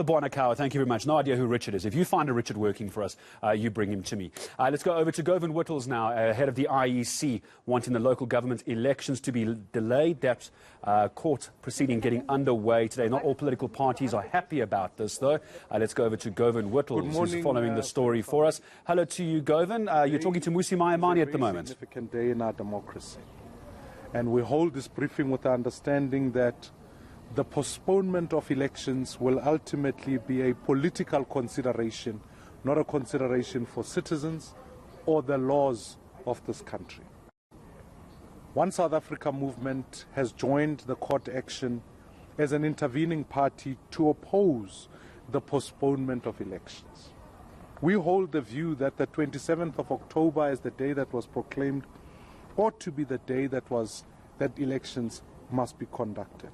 Bonakawa, thank you very much. No idea who Richard is. If you find a Richard working for us, you bring him to me. Let's go over to Govan Whittles now, head of the IEC, wanting the local government elections to be delayed. That court proceeding getting underway today. Not all political parties are happy about this, though. Let's go over to Govan Whittles, who's following the story for us. Hello to you, Govan. You're talking to Mmusi Maimane at the moment. It's a significant day in our democracy. And we hold this briefing with the understanding that the postponement of elections will ultimately be a political consideration, not a consideration for citizens or the laws of this country. One South Africa movement has joined the court action as an intervening party to oppose the postponement of elections. We hold the view that the 27th of October, as the day that was proclaimed, ought to be the day that elections must be conducted.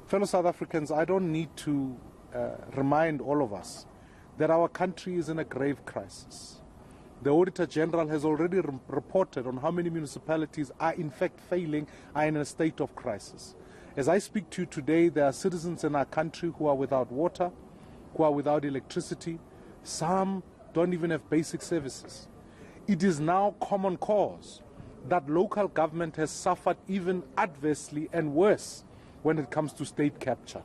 Fellow South Africans, I don't need to remind all of us that our country is in a grave crisis. The Auditor General has already reported on how many municipalities are in fact failing, are in a state of crisis. As I speak to you today, there are citizens in our country who are without water, who are without electricity. Some don't even have basic services. It is now common cause that local government has suffered even adversely and worse when it comes to state capture.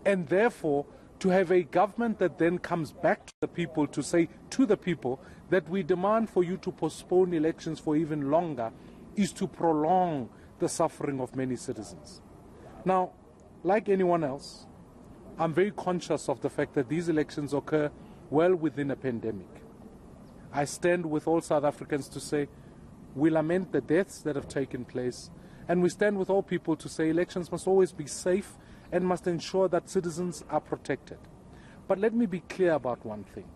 And therefore, to have a government that then comes back to the people to say to the people that we demand for you to postpone elections for even longer is to prolong the suffering of many citizens. Now, like anyone else, I'm very conscious of the fact that these elections occur well within a pandemic. I stand with all South Africans to say we lament the deaths that have taken place, and we stand with all people to say elections must always be safe and must ensure that citizens are protected. But let me be clear about one thing,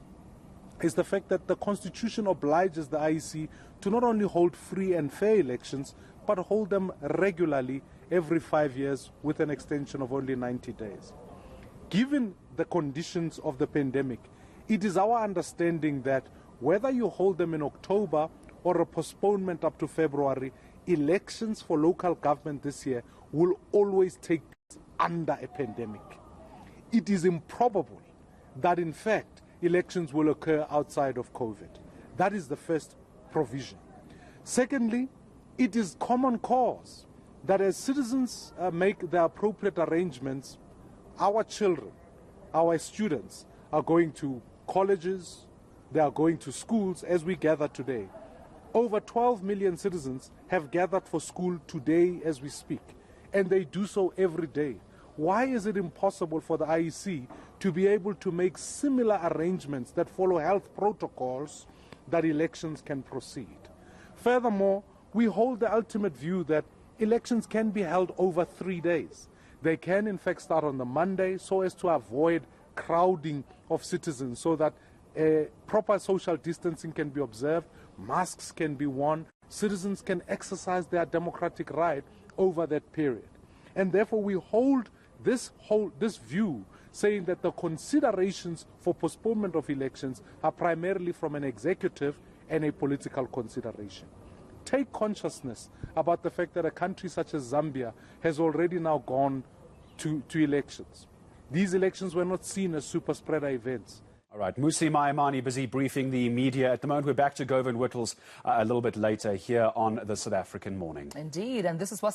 is the fact that the Constitution obliges the IEC to not only hold free and fair elections, but hold them regularly every 5 years with an extension of only 90 days. Given the conditions of the pandemic, it is our understanding that whether you hold them in October or a postponement up to February, elections for local government this year will always take place under a pandemic. It is improbable that in fact elections will occur outside of COVID. That is the first provision. Secondly, it is common cause that as citizens make the appropriate arrangements, our children, our students are going to colleges, they are going to schools as we gather today. Over 12 million citizens have gathered for school today as we speak, and they do so every day. Why is it impossible for the IEC to be able to make similar arrangements that follow health protocols that elections can proceed? Furthermore, we hold the ultimate view that elections can be held over 3 days. They can in fact start on the Monday so as to avoid crowding of citizens, so that proper social distancing can be observed, masks can be worn, citizens can exercise their democratic right over that period. And therefore we hold this view, saying that the considerations for postponement of elections are primarily from an executive and a political consideration. Take consciousness about the fact that a country such as Zambia has already now gone to elections. These elections were not seen as super spreader events. All right, Mmusi Maimane busy briefing the media at the moment. We're back to Govan Whittles a little bit later here on the South African Morning. Indeed, and this is what